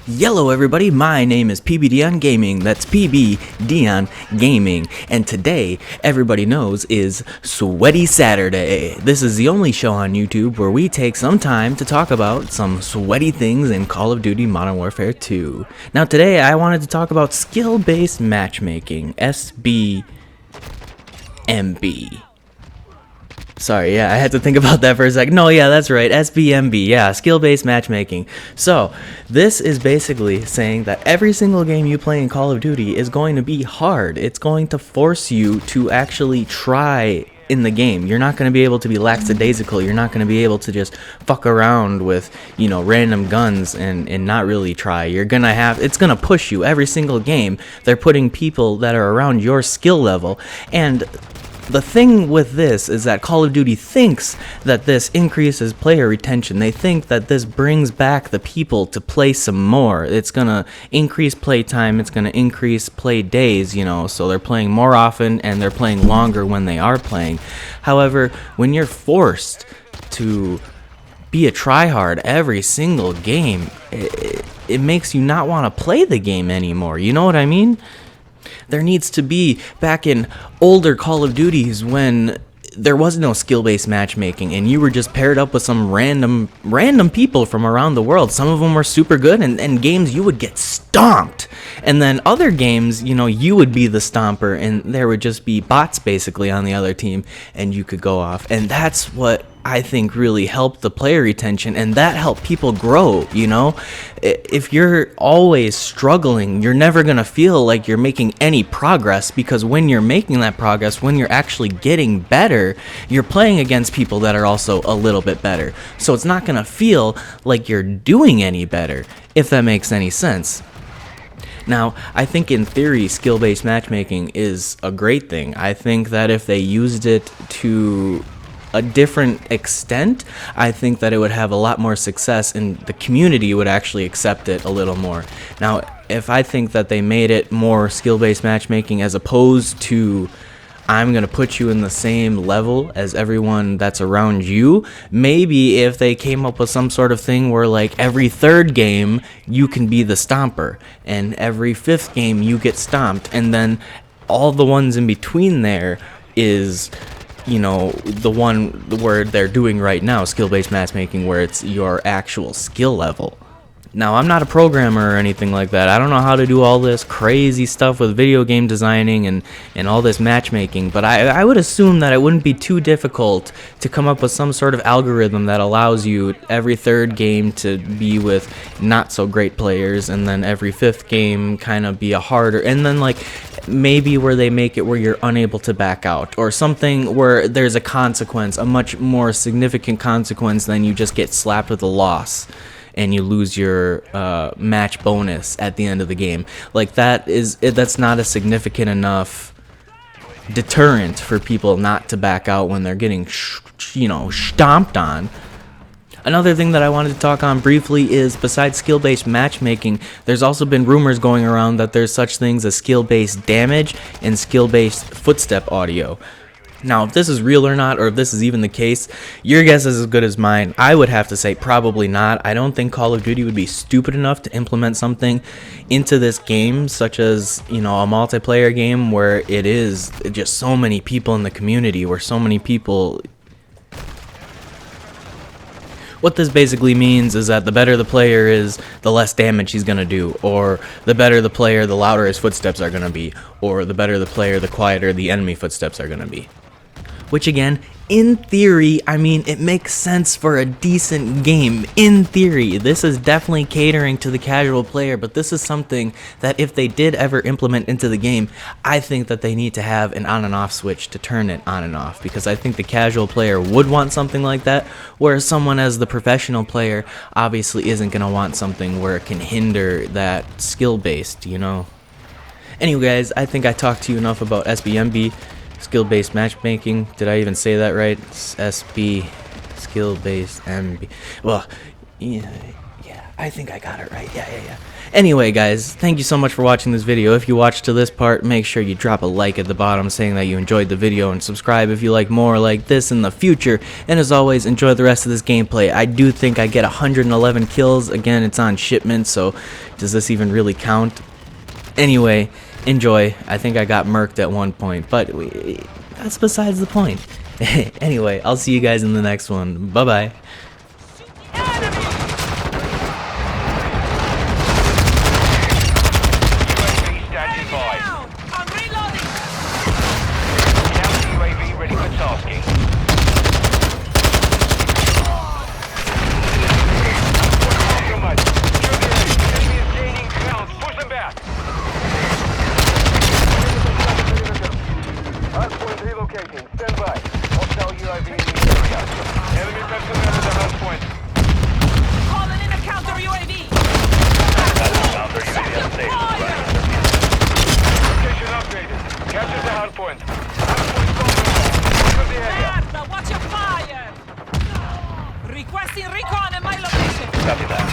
Yellow everybody, my name is PB Dion Gaming, that's PB Dion Gaming, and today, everybody knows, is Sweaty Saturday. This is the only show on YouTube where we take some time to talk about some sweaty things in Call of Duty Modern Warfare 2. Now today, I wanted to talk about skill-based matchmaking, SBMB. Sorry, yeah, I had to think about that for a second. No, yeah, that's right, SBMB, yeah, skill-based matchmaking. So, this is basically saying that every single game you play in Call of Duty is going to be hard. It's going to force you to actually try in the game. You're not going to be able to be lackadaisical. You're not going to be able to just fuck around with, you know, random guns and not really try. You're going to have, it's going to push you every single game. They're putting people that are around your skill level, and the thing with this is that Call of Duty thinks that this increases player retention. They think that this brings back the people to play some more. It's gonna increase play time, it's gonna increase play days, you know, so they're playing more often and they're playing longer when they are playing. However, when you're forced to be a tryhard every single game, it makes you not want to play the game anymore. You know what I mean? There needs to be, back in older Call of Duties when there was no skill-based matchmaking and you were just paired up with some random people from around the world. Some of them were super good, and games you would get stomped. And then other games, you know, you would be the stomper and there would just be bots basically on the other team and you could go off. And that's what I think really helped the player retention, and that helped people grow, you know? If you're always struggling, you're never gonna feel like you're making any progress, because when you're making that progress, when you're actually getting better, you're playing against people that are also a little bit better. So it's not gonna feel like you're doing any better, if that makes any sense. Now, I think in theory, skill-based matchmaking is a great thing. I think that if they used it to a different extent, I think that it would have a lot more success and the community would actually accept it a little more. Now, if I think that they made it more skill-based matchmaking as opposed to I'm gonna put you in the same level as everyone that's around you, maybe if they came up with some sort of thing where like every third game you can be the stomper and every fifth game you get stomped, and then all the ones in between there is, you know, the one where they're doing right now, skill-based matchmaking, where it's your actual skill level. Now, I'm not a programmer or anything like that. I don't know how to do all this crazy stuff with video game designing and all this matchmaking, but I would assume that it wouldn't be too difficult to come up with some sort of algorithm that allows you every third game to be with not so great players, and then every fifth game kind of be a harder, and then like maybe where they make it where you're unable to back out, or something where there's a consequence, a much more significant consequence than you just get slapped with a loss and you lose your match bonus at the end of the game. Like that's not a significant enough deterrent for people not to back out when they're getting stomped on. Another thing that I wanted to talk on briefly is, besides skill-based matchmaking, there's also been rumors going around that there's such things as skill-based damage and skill-based footstep audio. Now, if this is real or not, or if this is even the case, your guess is as good as mine. I would have to say probably not. I don't think Call of Duty would be stupid enough to implement something into this game, such as, you know, a multiplayer game where it is just so many people in the community, where so many people. What this basically means is that the better the player is, the less damage he's going to do, or the better the player, the louder his footsteps are going to be, or the better the player, the quieter the enemy footsteps are going to be. Which again, in theory, I mean, it makes sense for a decent game. In theory, this is definitely catering to the casual player, but this is something that if they did ever implement into the game, I think that they need to have an on and off switch to turn it on and off, because I think the casual player would want something like that, whereas someone as the professional player obviously isn't going to want something where it can hinder that skill-based, you know. Anyway, guys, I think I talked to you enough about SBMB. Skill-based matchmaking. Did I even say that right? It's SB, skill-based MB. Well, yeah. I think I got it right. Yeah. Anyway, guys, thank you so much for watching this video. If you watched to this part, make sure you drop a like at the bottom saying that you enjoyed the video, and subscribe if you like more like this in the future. And as always, enjoy the rest of this gameplay. I do think I get 111 kills. Again, it's on shipment, so does this even really count? Anyway, enjoy. I think I got murked at one point, but that's besides the point. Anyway, I'll see you guys in the next one. Bye-bye. Stand by. Hostile UAV in the area. Enemy personnel at the hard point. Calling in a counter UAV. Counter UAV on station. Location updated. Capture the hard point. Hard point compromised. Cover the area. Merda, watch your fire. Requesting recon at my location. Copy that.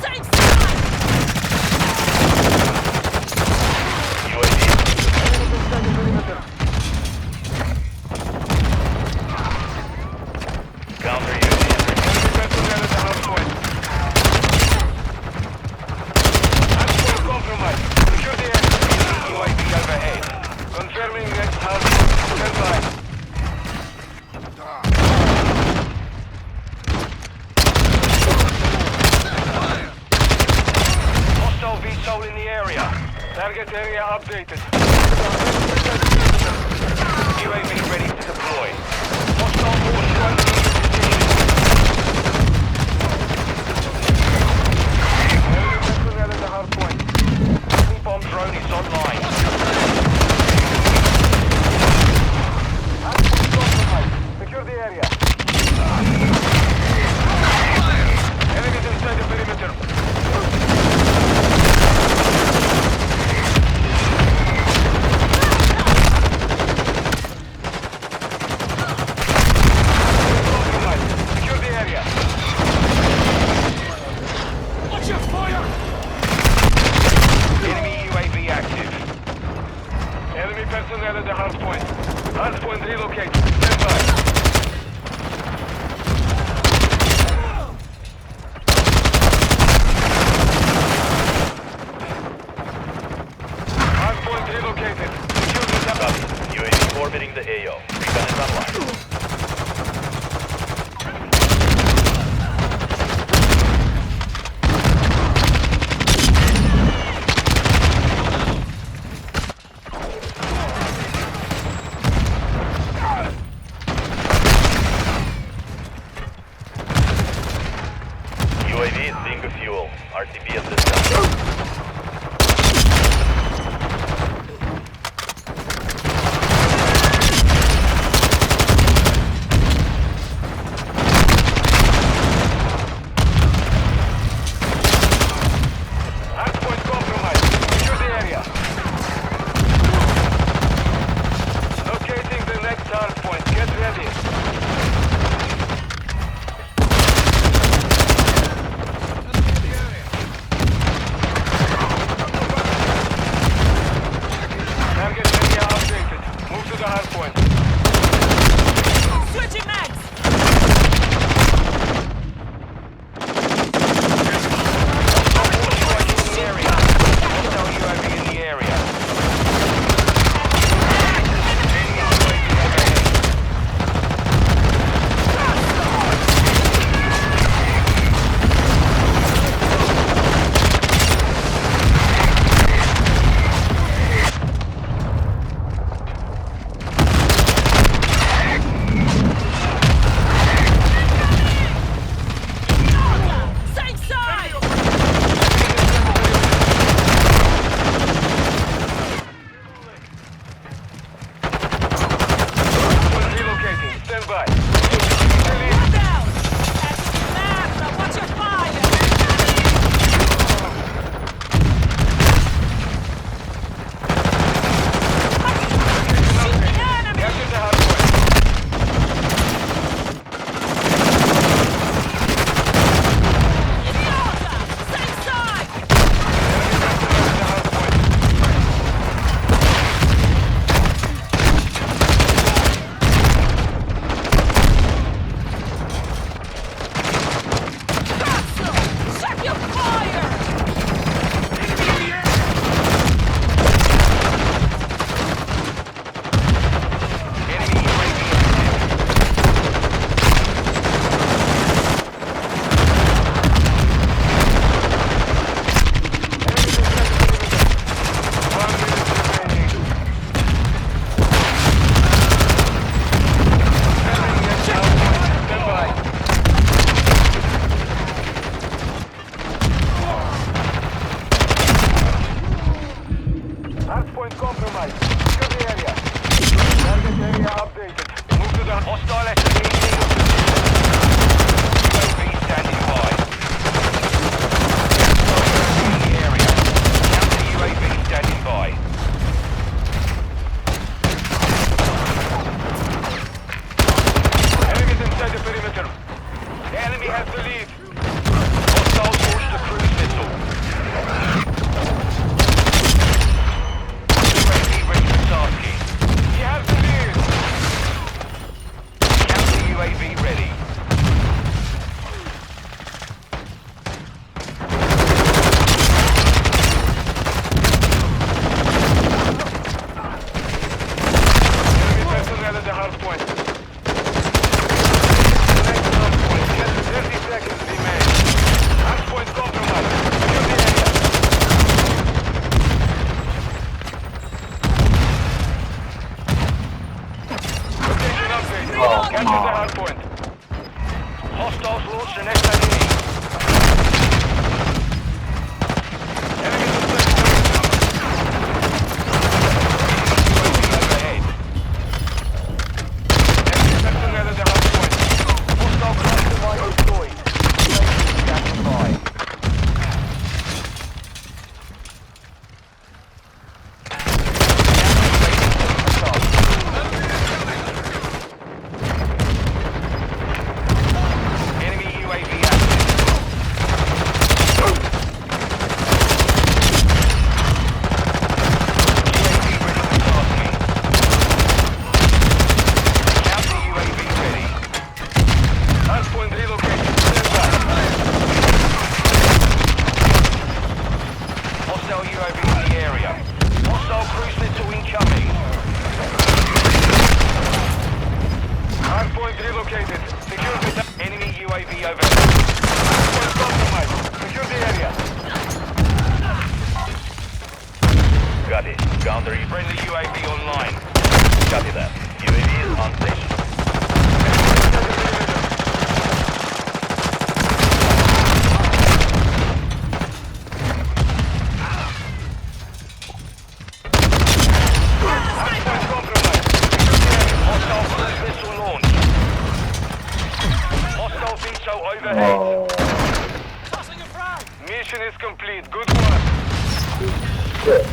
Same side. In the area. Target area updated. UAV ready to deploy. Hostile force strike personnel at the hard point. Enemy bomb drone is online. Secure the area. Enemies inside the perimeter. Personnel at the hard point. Hard point relocated. Stand by. Hard point relocated. Secure the top. UAV orbiting the AO. Recon is online. UAV is being refueled. RTB at this time. Hardpoint compromised. Secure the area. Locating the next hardpoint. Get ready. Five ahead. Oh. Tossing a frag! Mission is complete. Good work. Shit.